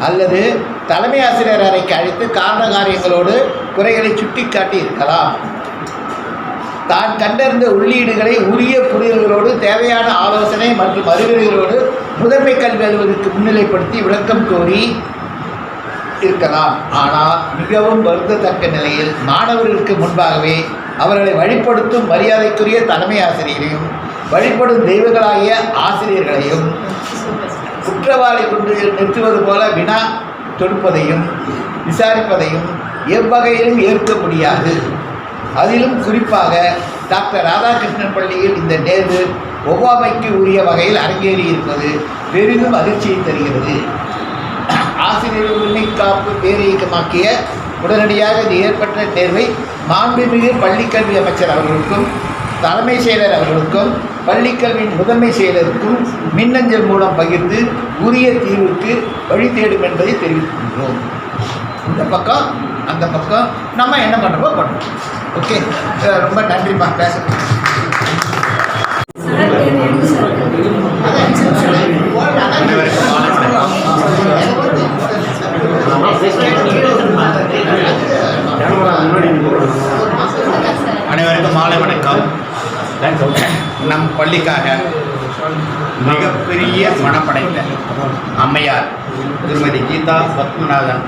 அல்லது தலைமை ஆசிரியர் அறைக்கு அழைத்து காரண காரியங்களோடு குறைகளை சுட்டி காட்டி இருக்கலாம். தான் கண்டறிந்த உள்ளீடுகளை உரிய புரிதல்களோடு தேவையான ஆலோசனை மற்றும் அறிவுரைகளோடு முதன்மை கல்வி அலுவலருக்கு முன்னிலைப்படுத்தி விளக்கம் கோரி இருக்கலாம். ஆனால் மிகவும் வருந்தத்தக்க நிலையில் மாணவர்களுக்கு முன்பாகவே அவர்களை வழிபடுத்தும் மரியாதைக்குரிய தலைமை ஆசிரியரையும் வழிபடும் தெய்வங்களாகிய ஆசிரியர்களையும் குற்றவாளி கொண்டு நிறுத்துவது போல வினா தொடுப்பதையும் விசாரிப்பதையும் எவ்வகையிலும் ஏற்க முடியாது. அதிலும் குறிப்பாக டாக்டர் ராதாகிருஷ்ணன் பள்ளியில் இந்த நேர்வு ஒவ்வாமைக்கு உரிய வகையில் அரங்கேறி இருப்பது பெரிதும் அதிர்ச்சியை தருகிறது. ஆசிரியர் உரிமை காப்பு பேரியக்கமாக்கிய உடனடியாக இது ஏற்பட்ட தேர்வை மாண்புமிகு பள்ளிக்கல்வி அமைச்சர் அவர்களுக்கும் தலைமை செயலர் அவர்களுக்கும் பள்ளிக்கல்வியின் முதன்மை செயலருக்கும் மின்னஞ்சல் மூலம் பகிர்ந்து உரிய தீர்வுக்கு வழி தேடும் என்பதை தெரிவிக்கின்றோம். இந்த பக்கம் அந்த பக்கம் நம்ம என்ன பண்ணுறோமோ பண்ணுறோம். ஓகே, ரொம்ப நன்றிம்மா. பேச அனைவருக்கும் மாலை வணக்கம். நம் பள்ளிக்காக மிகப்பெரிய மனம் படைத்த அம்மையார் திருமதி கீதா பத்மநாதன்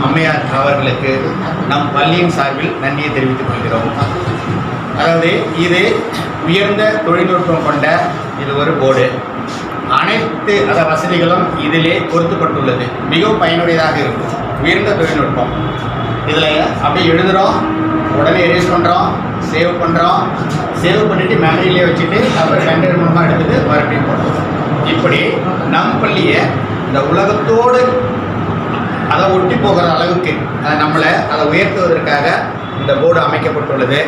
அம்மையார் அவர்களுக்கு நம் பள்ளியின் சார்பில் நன்றியை தெரிவித்துக் கொள்கிறோம். அதாவது இது உயர்ந்த தொழில்நுட்பம் கொண்ட இது ஒரு போர்டு. அனைத்து வசதிகளும் இதிலே பொருத்தப்பட்டுள்ளது. மிகவும் பயனுடையதாக இருக்கும். உயர்ந்த தொழில்நுட்பம். இதில் அப்படியே எழுதுகிறோம், உடனே எரேஸ் பண்ணுறோம், சேவ் பண்ணுறோம், சேவ் பண்ணிவிட்டு மெமரியிலே வச்சுட்டு அப்புறம் கண்டென்ட் மூலமாக எடுத்துகிட்டு மறுபடியும் போடுறோம். இப்படி நம் பள்ளியை இந்த உலகத்தோடு அதை ஒட்டி போகிற அளவுக்கு நம்மளை அதை உயர்த்துவதற்காக இந்த போர்டு அமைக்கப்பட்டுள்ளது.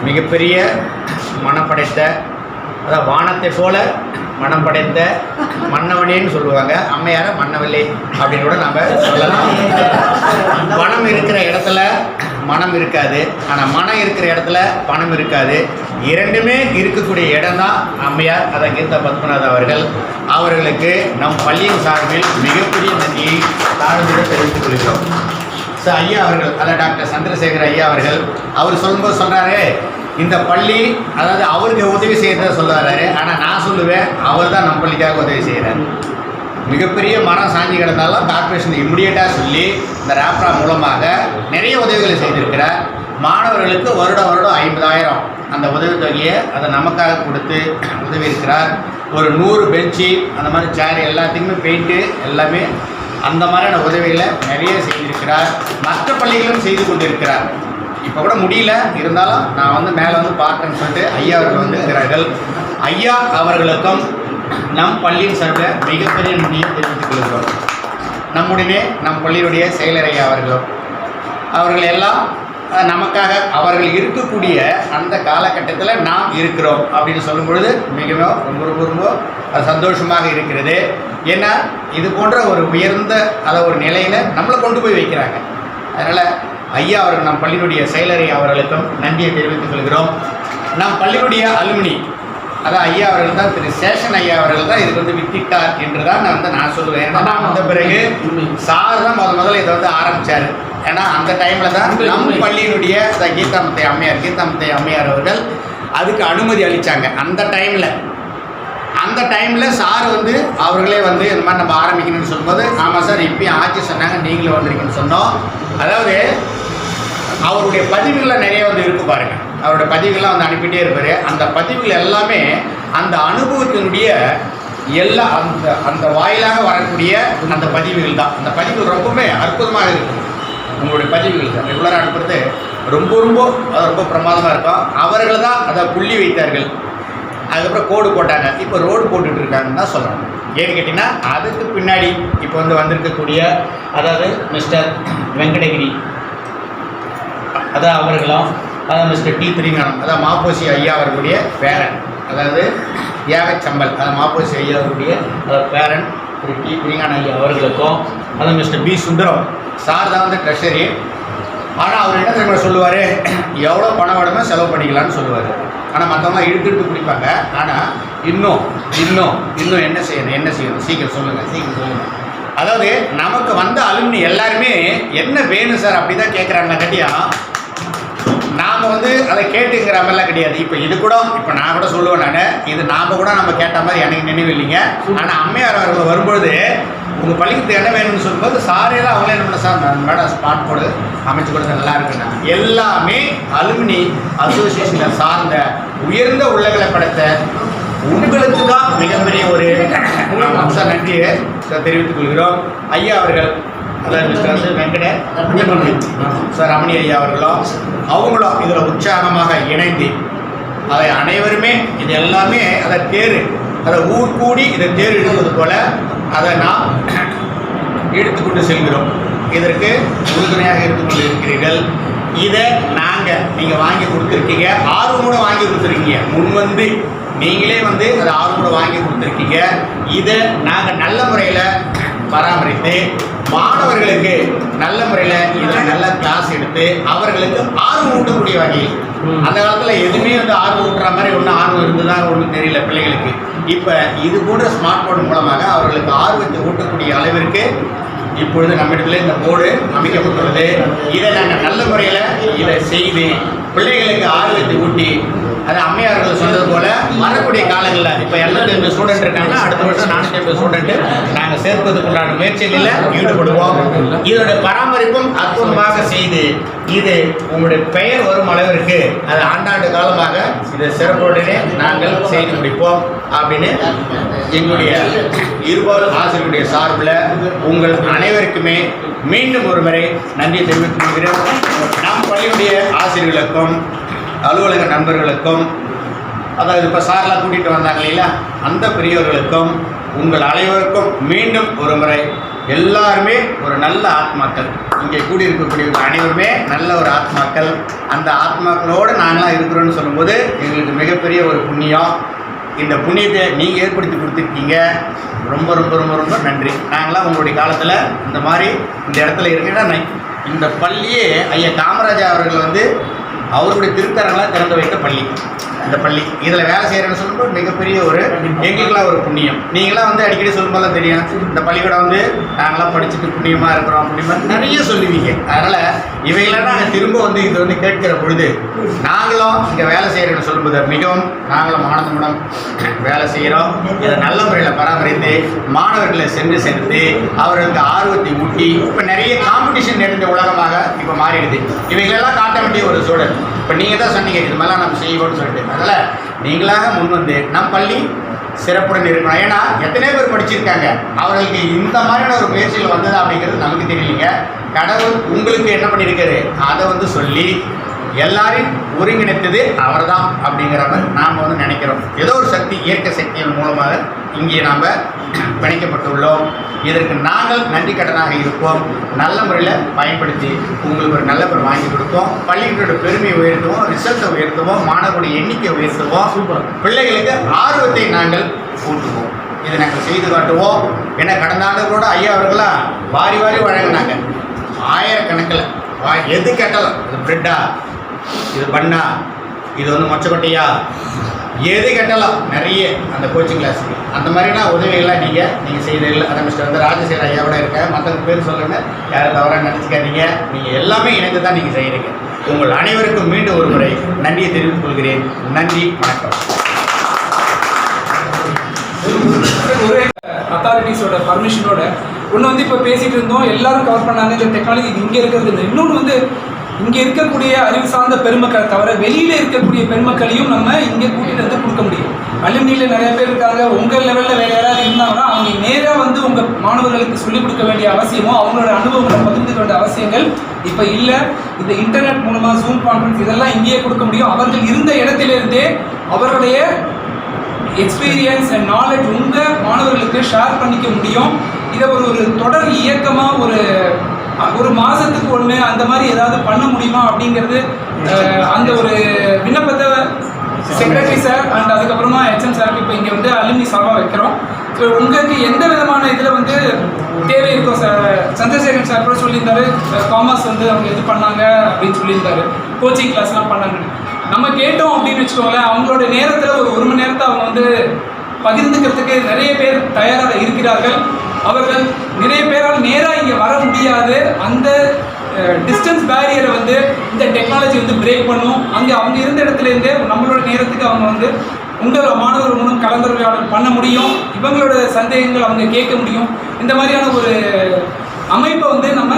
மிகப்பெரிய மனம் படைத்த வானத்தை போல மனம் படைத்த மன்னவனேன்னு சொல்லுவாங்க. அம்மையார மன்னவல்லே அப்படின்னு கூட நம்ம சொல்லலாம். பணம் இருக்கிற இடத்துல மனம் இருக்காது, ஆனால் மனம் இருக்கிற இடத்துல பணம் இருக்காது. இரண்டுமே இருக்கக்கூடிய இடம் தான் அம்மையார் கீதா பத்மநாதன் அவர்களுக்கு நம் பள்ளியின் சார்பில் மிகப்பெரிய நன்றியை தாழ்வுடன் தெரிவித்துக் கொள்கிறோம். ஐயா அவர்கள் டாக்டர் சந்திரசேகர் ஐயா அவர் சொல்லும்போது சொல்கிறாரு, இந்த பள்ளி அதாவது அவருக்கு உதவி செய்யறத சொல்ல வர்றாரு. ஆனால் நான் சொல்லுவேன், அவர் தான் நம்ம பள்ளிக்காக உதவி செய்கிறார். மிகப்பெரிய மரம் சாஞ்சி கிடந்தாலும் கார்பரேஷன் இம்மிடியேட்டாக சொல்லி இந்த ரேப்ரா மூலமாக நிறைய உதவிகளை செய்திருக்கிறார். மாணவர்களுக்கு வருடம் 50,000 அந்த உதவித்தொகையை அதை நமக்காக கொடுத்து உதவி இருக்கிறார். ஒரு 100 பெஞ்சு அந்த மாதிரி சேர் எல்லாத்துக்குமே பெயிண்ட்டு எல்லாமே அந்த மாதிரியான உதவிகளை நிறைய செய்திருக்கிறார். மற்ற பள்ளிகளும் செய்து கொண்டிருக்கிறார். இப்போ கூட முடியல, இருந்தாலும் நான் வந்து மேலே வந்து பார்க்குறேன்னு சொல்லிட்டு ஐயா அவர்கள் வந்திருக்கிறார்கள். ஐயா அவர்களுக்கும் நம் பள்ளியின் சார்பில் மிகப்பெரிய நன்றியை தெரிவித்துக் கொள்கிறோம். நம் பள்ளியுடைய செயலர் ஐயா அவர்கள் எல்லாம் நமக்காக அவர்கள் இருக்கக்கூடிய அந்த காலகட்டத்தில் நாம் இருக்கிறோம் அப்படின்னு சொல்லும் பொழுது மிகவும் ரொம்ப சந்தோஷமாக இருக்கிறது. ஏன்னா இது போன்ற ஒரு உயர்ந்த ஒரு நிலையில் நம்மளை கொண்டு போய் வைக்கிறாங்க. அதனால் ஐயா அவர்கள் நம் பள்ளியினுடைய செயலரை அவர்களுக்கும் நன்றியை தெரிவித்துக் கொள்கிறோம். நம் பள்ளியினுடைய அலுமினி அதான் ஐயா அவர்கள் தான், திரு சேஷன் ஐயா அவர்கள் தான் இதுக்கு வந்து வித்திட்டார் என்று தான் நான் சொல்லுவேன். ஏன்னா நான் வந்த பிறகு சார் தான் முதல்ல இதை வந்து ஆரம்பித்தார். ஏன்னா அந்த டைமில் தான் நம் பள்ளியினுடைய கீதாமுத்தை அம்மையார் அவர்கள் அதுக்கு அனுமதி அளித்தாங்க. அந்த டைமில் சார் வந்து அவர்களே வந்து இந்த மாதிரி நம்ம ஆரம்பிக்கணும்னு சொல்லும்போது, ஆமாம் சார் இப்பயும் ஆட்சி சொன்னாங்க, நீங்களும் வந்துருக்கீங்கன்னு சொன்னோம். அதாவது அவருடைய பதிவுகளில் நிறைய வந்து இருக்கு பாருங்கள். அவருடைய பதிவுகள்லாம் வந்து அனுப்பிட்டே இருப்பார். அந்த பதிவுகள் எல்லாமே அந்த அனுபவத்தினுடைய எல்லா அந்த வாயிலாக வரக்கூடிய அந்த பதிவுகள் தான். அந்த பதிவுகள் ரொம்பவுமே அற்புதமாக இருக்கும். உங்களுடைய பதிவுகள் தான் ரெகுலராக அனுப்புறது ரொம்ப பிரமாதமாக இருக்கும். அவர்கள் தான் அதை புள்ளி வைத்தார்கள். அதுக்கப்புறம் கோடு போட்டாங்க. இப்போ ரோடு போட்டுட்டு இருக்காங்கன்னு தான் சொல்லணும். ஏன்னு கேட்டிங்கன்னா அதுக்கு பின்னாடி இப்போ வந்து வந்திருக்கக்கூடிய அதாவது மிஸ்டர் வெங்கடகிரி அதான் அவர்களும், அதாவது மிஸ்டர் டி திரிங்கானம் அதாவது மாப்போசி ஐயா அவர்களுடைய பேரன், அதாவது தியாகச்சம்பல் அதாவது மாப்போசி ஐயா அவர்களுடைய பேரன் திரு டி திரிங்கானம் ஐயா அவர்களுக்கும், அதாவது மிஸ்டர் பி சுந்தரம் சார் தான் வந்து ட்ரெஷரி. ஆனால் அவர் என்ன தெரியுமா சொல்லுவார், எவ்வளோ பணம் வேணுமோ செலவு பண்ணிக்கலான்னு சொல்லுவார். ஆனால் மற்றவங்களாம் இழுத்துட்டு பிடிப்பாங்க. ஆனால் இன்னும் என்ன செய்யணும் சீக்கிரம் சொல்லுங்கள். அதாவது நமக்கு வந்த அலுமினி எல்லாருமே என்ன வேணும் சார் அப்படி தான் கேட்குறாங்க. கட்டியா நாம் வந்து அதை கேட்டுங்கிற மாதிரிலாம் கிடையாது. இப்போ நான் கூட சொல்லுவேன், இது நாம் கூட நம்ம கேட்ட மாதிரி எனக்கு நினைவு இல்லைங்க. ஆனால் அம்மையார் அவர்கள் வரும்பொழுது உங்கள் பள்ளிக்கு என்ன வேணும்னு சொல்லும்போது சாரே தான் அவங்களே என்ன சார் மேடம் ஸ்பாட் போர்டு அமைச்சு கொடுத்தா நல்லா இருக்குண்ணா. எல்லாமே அலுமினி அசோசியேஷனை சார்ந்த உயர்ந்த உள்ளங்களை படைத்த உங்களுக்கு தான் மிகப்பெரிய ஒரு நன்றியை தெரிவித்துக் கொள்கிறோம். ஐயா அவர்கள் அதாவது மிஸ்டர் வெங்கட சார் ரமணி ஐயா அவங்களும் இதில் உற்சாகமாக இணைந்து அதை அனைவருமே இது எல்லாமே அதை ஊர் கூடி இதை தேர் எடுப்பது போல அதை நாம் எடுத்துக்கொண்டு செல்கிறோம். இதற்கு உறுதுணையாக எடுத்துக்கொண்டு இருக்கிறீர்கள். இதை நீங்கள் வாங்கி கொடுத்துருக்கீங்க, ஆர்வமோடு வாங்கி கொடுத்துருக்கீங்க. முன்வந்து நீங்களே வந்து அதை ஆர்வமோடு வாங்கி கொடுத்துருக்கீங்க. இதை நாங்கள் நல்ல முறையில் பராமரித்து மாணவர்களுக்கு நல்ல முறையில் இதில் நல்ல கிளாஸ் எடுத்து அவர்களுக்கு ஆர்வம் ஊட்டக்கூடிய வகையில், அந்த காலத்தில் எதுவுமே வந்து ஆர்வம் ஊட்டுற மாதிரி ஒன்றும் ஆர்வம் இருந்ததாக ஒன்றும் தெரியல பிள்ளைகளுக்கு. இப்போ இது போன்ற ஸ்மார்ட் போர்டு மூலமாக அவர்களுக்கு ஆர்வத்தை ஊட்டக்கூடிய அளவிற்கு இப்பொழுது நம்மிடத்தில் இந்த போர்டு அமைக்கப்பட்டுள்ளது. இதை நாங்கள் நல்ல முறையில் இதை செய்து பிள்ளைகளுக்கு ஆர்வத்தை ஊட்டி, அது அம்மையார்கள் சொன்னது போல் வரக்கூடிய காலங்களில் இப்போ 750 ஸ்டூடெண்ட் இருக்காங்கன்னா அடுத்த வருஷம் 450 ஸ்டூடெண்ட்டு நாங்கள் சேர்ப்பதற்குண்டான முயற்சிகளில் ஈடுபடுவோம். இதோடைய பராமரிப்பும் அற்புதமாக செய்து இது உங்களுடைய பெயர் வரும் அளவிற்கு அது ஆண்டாண்டு காலமாக இதை சிறப்புடனே நாங்கள் செய்து முடிப்போம் அப்படின்னு எங்களுடைய இருபால் ஆசிரியருடைய சார்பில் உங்கள் அனைவருக்குமே மீண்டும் ஒரு முறை நன்றி தெரிவித்துக் கொள்கிறேன். நம் பள்ளியுடைய ஆசிரியர்களுக்கும் அலுவலக நண்பர்களுக்கும், அதாவது இப்போ சார்லாம் கூட்டிகிட்டு வந்தாங்க இல்லைங்களா, அந்த பெரியவர்களுக்கும் உங்கள் அனைவருக்கும் மீண்டும் ஒரு முறை எல்லாருமே ஒரு நல்ல ஆத்மாக்கள், இங்கே கூடியிருக்கக்கூடியவங்க அனைவருமே நல்ல ஒரு ஆத்மாக்கள். அந்த ஆத்மாக்களோடு நாங்களாம் இருக்கிறோன்னு சொல்லும்போது எங்களுக்கு மிகப்பெரிய ஒரு புண்ணியம். இந்த புண்ணியத்தை நீங்கள் ஏற்படுத்தி கொடுத்துருக்கீங்க. ரொம்ப ரொம்ப ரொம்ப ரொம்ப நன்றி. நாங்களாம் உங்களுடைய காலத்தில் இந்த மாதிரி இந்த இடத்துல இருக்கீங்கன்னா இந்த பள்ளியே ஐயா காமராஜா அவர்கள் வந்து அவருடைய திருக்கரங்களால் திறந்து வைத்த பள்ளி இந்த பள்ளி. இதில் வேலை செய்கிறேன்னு சொல்லும்போது மிகப்பெரிய ஒரு எங்களுக்கெல்லாம் ஒரு புண்ணியம். நீங்களாம் வந்து அடிக்கடி சொல்லும்போதெல்லாம் தெரியும், இந்த பள்ளிக்கூடம் வந்து நாங்களாம் படிச்சுட்டு புண்ணியமாக இருக்கிறோம், புண்ணியமாக நிறைய சொல்லுவீங்க. அதனால் இவைகளெல்லாம் நாங்கள் திரும்ப வந்து இது வந்து கேட்கிற பொழுது நாங்களும் இங்கே வேலை செய்கிறேன்னு சொல்லும்போது மிகவும் நாங்களும் ஆனந்தமுடன் வேலை செய்கிறோம். இதை நல்ல முறையில் பராமரித்து மாணவர்களை சென்று சேர்த்து அவர்களுக்கு ஆர்வத்தை ஊட்டி இப்போ நிறைய காம்படிஷன் நிறைந்த உலகமாக இப்போ மாறிடுது. இவைகளெல்லாம் காட்ட வேண்டிய ஒரு சூழல். இப்போ நீங்கள் தான் சொன்னீங்க இது மாதிரிலாம் நம்ம செய்வோம்னு சொல்லிட்டு, அதனால் நீங்களாக முன் வந்து நம் பள்ளி சிறப்புடன் இருக்கணும். ஏன்னா எத்தனை பேர் படிச்சிருக்காங்க, அவர்களுக்கு இந்த மாதிரியான ஒரு முயற்சிகள் வந்தது அப்படிங்கிறது நமக்கு தெரியலைங்க. கடவுள் உங்களுக்கு என்ன பண்ணியிருக்காரு அதை வந்து சொல்லி எல்லாரையும் ஒருங்கிணைத்தது அவர் தான் அப்படிங்கிற மாதிரி நாம் வந்து நினைக்கிறோம். ஏதோ ஒரு சக்தி, இயற்கை சக்தியின் மூலமாக இங்கே நாம் பிணைக்கப்பட்டுள்ளோம். இதற்கு நாங்கள் நன்றி கடனாக இருப்போம். நல்ல முறையில் பயன்படுத்தி உங்களுக்கு ஒரு நல்ல பேர் வாங்கி கொடுப்போம். பள்ளிகளோட பெருமையை உயர்த்துவோம், ரிசல்ட்டை உயர்த்துவோம், மாணவர்களுடைய எண்ணிக்கை உயர்த்துவோம், பிள்ளைகளுக்கு ஆர்வத்தை நாங்கள் கூட்டுவோம். இதை நாங்கள் செய்து காட்டுவோம். ஏன்னா கடந்த ஆண்டு கூட ஐயா அவர்களாம் வாரி வாரி வழங்கினாங்க. ஆயிரக்கணக்கில் எது கேட்டாலும், இது பிரெட்டா, இது பண்ணா, இது வந்து மொச்சக்கொட்டையா, எது கேட்டாலும் நிறைய அந்த கோச்சிங் கிளாஸுக்கு அந்த மாதிரிலாம் உதவிகள்லாம் நீங்கள் செய்தீர்கள். அதை மிஸ்டர் வந்து ராஜசேகர் ஐயாவோட இருக்க, மற்றவங்க பேர் சொல்லுங்கள், யாரும் தவறாக நினச்சிக்காதீங்க. நீங்கள் எல்லாமே இணைந்து தான் நீங்கள் செய்கிறீங்க. உங்கள் அனைவருக்கும் மீண்டும் ஒரு முறை நன்றியை தெரிவித்துக் கொள்கிறேன். நன்றி, வணக்கம். ஒரு அத்தாரிட்டிஸோட பர்மிஷனோட ஒன்று வந்து இப்போ பேசிகிட்டு இருந்தோம், எல்லாரும் கவர் பண்ணாங்க. இந்த டெக்னாலஜி இங்கே இருக்கிறது இல்லை. இன்னொன்று வந்து இங்கே இருக்கக்கூடிய அறிவு சார்ந்த பெருமக்களை தவிர வெளியில் இருக்கக்கூடிய பெருமக்களையும் நம்ம இங்கே கூட்டிகிட்டு வந்து கொடுக்க முடியும். அலுமினியில் நிறைய பேர் இருக்காங்க. உங்கள் லெவலில் வேறு யாராவது இருந்தாங்கன்னா அவங்க நேராக வந்து உங்கள் மாணவர்களுக்கு சொல்லிக் கொடுக்க வேண்டிய அவசியமோ அவங்களோட அனுபவங்களை பகிர்ந்து வேண்டிய அவசியங்கள் இப்போ இல்லை. இந்த இன்டர்நெட் மூலமாக ஜூம் கான்ஃபரன்ஸ் இதெல்லாம் இங்கேயே கொடுக்க முடியும். அவர்கள் இருந்த இடத்திலிருந்தே அவருடைய எக்ஸ்பீரியன்ஸ் அண்ட் நாலேஜ் உங்கள் மாணவர்களுக்கு ஷேர் பண்ணிக்க முடியும். இதை ஒரு தொடர் இயக்கமாக ஒரு மாதத்துக்கு ஒன்று அந்த மாதிரி ஏதாவது பண்ண முடியுமா அப்படிங்கிறது அந்த ஒரு விண்ணப்பத்தை செக்ரட்டரி சார் அண்ட் அதுக்கப்புறமா ஹெச்எம் சாருக்கு இப்போ இங்கே வந்து அலுமினி சார்பாக வைக்கிறோம். ஸோ உங்களுக்கு எந்த விதமான இதில் வந்து தேவை இருக்கோ சார், சந்திரசேகரன் சார் கூட சொல்லியிருந்தாரு, காமர்ஸ் வந்து அவங்க இது பண்ணாங்க அப்படின்னு சொல்லியிருந்தாரு, கோச்சிங் கிளாஸ்லாம் பண்ணாங்கன்னு. நம்ம கேட்டோம் அப்படின்னு வச்சுக்கோங்களேன், அவங்களோட நேரத்தில் ஒரு மணி நேரத்தை அவங்க வந்து பகிர்ந்துக்கிறதுக்கு நிறைய பேர் தயாராக இருக்கிறார்கள். அவர்கள் நிறைய பேரால் நேராக இங்கே வர முடியாது. அந்த டிஸ்டன்ஸ் பேரியரை வந்து இந்த டெக்னாலஜி வந்து பிரேக் பண்ணும். அங்கே அவங்க இருந்த இடத்துலேருந்தே நம்மளோட நேரத்துக்கு அவங்க வந்து உங்கள் மாணவர்கள் மூலம் கலந்துரையாடல் பண்ண முடியும். இவங்களோட சந்தேகங்கள் அவங்க கேட்க முடியும். இந்த மாதிரியான ஒரு அமைப்பை வந்து நம்ம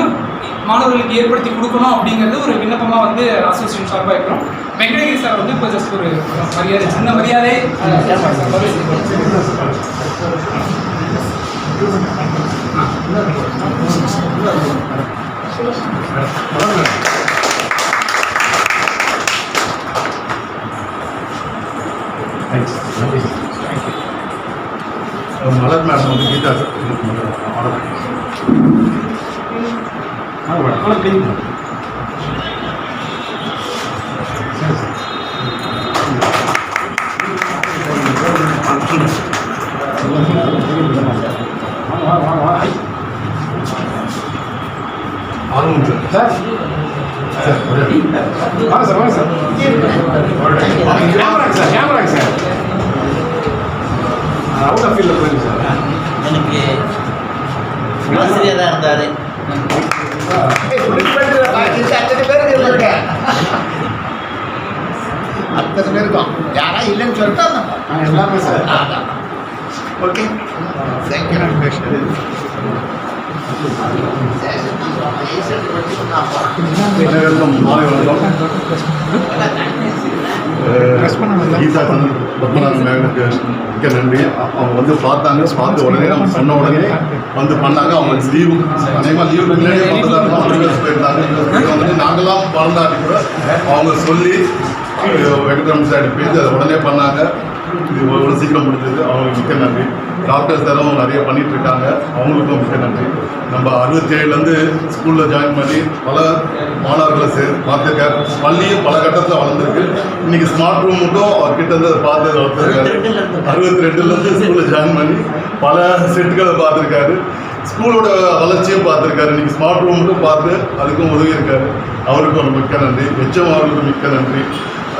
மாணவர்களுக்கு ஏற்படுத்தி கொடுக்கணும் அப்படிங்கிறது ஒரு விண்ணப்பமாக வந்து அசோசியேஷன் சார்பாக இருக்கிறோம். வெங்கடகிரி சார் வந்து இப்போ ஜஸ்ட் ஒரு மரியாதை, சின்ன மரியாதை. மலர் மேடம் வந்து கீதா சார் கேமராங்க சார் அவுட் ஆஃப் ஃபீல்டில் போயிருக்கு சார். எனக்கு ஆசிரியர் தான் இருந்தார். அத்தனை பேருக்கும் யாரா இல்லைன்னு சொல்லிட்டு எல்லாமே சார். Okay, thank you. அனைவருக்கும் மாலை வணக்கம். கீதா பத்மநாபன் மேடனுக்கு மிக்க நன்றி. அவங்க வந்து பார்த்து உடனே நம்ம சொன்ன உடனே வந்து பண்ணாங்க. அவங்க லீவு அநேகமாக லீவு முன்னாடியே பார்த்ததா இருக்கும். யூஎஸ் போயிருந்தாங்க. வந்து நாங்களாம் பறந்தாட்டி கூட அவங்க சொல்லி வெங்கட்ராமன் சார் பேசி அதை உடனே பண்ணாங்க. இது எவ்வளோ சீக்கிரம் முடிஞ்சது. அவங்களுக்கு மிக்க நன்றி. டாக்டர்ஸ் தரம் நிறைய பண்ணிட்டு இருக்காங்க, அவங்களுக்கும் மிக்க நன்றி. நம்ம 67லேருந்து ஸ்கூலில் ஜாயின் பண்ணி பல மாணவர்களை பார்த்துருக்காரு. பள்ளியும் பல கட்டத்தில் வளர்ந்துருக்கு. இன்னைக்கு ஸ்மார்ட் ரூம் மட்டும் அவர்கிட்ட இருந்து பார்த்து வளர்த்துருக்காரு. 62லேருந்து ஸ்கூலில் ஜாயின் பண்ணி பல செட்டுகளை பார்த்துருக்காரு. ஸ்கூலோட வளர்ச்சியும் பார்த்துருக்காரு. இன்னைக்கு ஸ்மார்ட் ரூமுக்கும் பார்த்து அதுக்கும் உதவி இருக்காரு. அவருக்கும் ஒரு மிக்க நன்றி. ஹெச்எம் அவர்களுக்கு மிக்க நன்றி.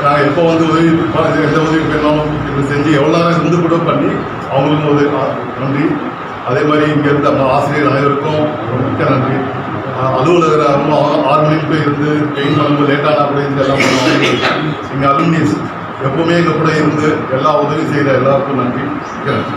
நாங்கள் எப்போ வந்து உதவி எந்த உதவி வேணாலும் இது செஞ்சு எவ்வளோ நேரம் இருந்து கூட பண்ணி அவங்களுக்கும் உதவி நன்றி. அதே மாதிரி இங்கே இருந்த நம்ம ஆசிரியர் அனைவருக்கும் ஒரு மிக்க நன்றி. அலுவலகர் 6 மணிக்கு போய் இருந்து பெயின் பண்ணும்போது லேட்டானா கூட இருந்து எல்லாம் பண்ணுவாங்க. எங்கள் அலுமினிஸ் எப்பவுமே எங்கள் கூட இருந்து எல்லா உதவியும் செய்த எல்லாருக்கும் நன்றி. மிக்க நன்றி.